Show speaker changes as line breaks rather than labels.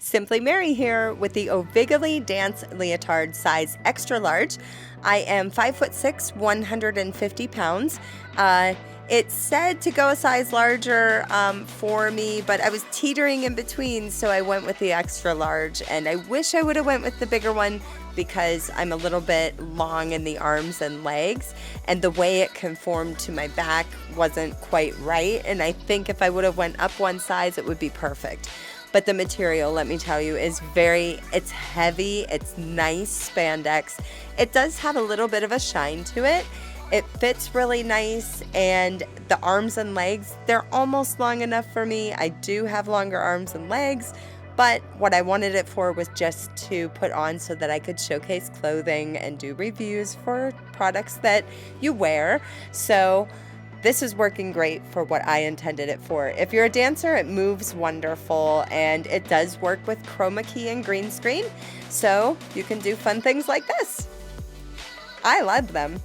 Simply Mary here with the Ovigily Dance Leotard size extra large. I am 5'6", 150 pounds. It said to go a size larger for me, but I was teetering in between, so I went with the extra large, and I wish I would have went with the bigger one because I'm a little bit long in the arms and legs, and the way it conformed to my back wasn't quite right, and I think if I would have went up one size, it would be perfect. But the material, let me tell you, is it's heavy, it's nice spandex. It does have a little bit of a shine to it. It fits really nice, and the arms and legs, they're almost long enough for me. I do have longer arms and legs, but what I wanted it for was just to put on so that I could showcase clothing and do reviews for products that you wear. So this is working great for what I intended it for. If you're a dancer, it moves wonderful, and it does work with chroma key and green screen, so you can do fun things like this. I love them.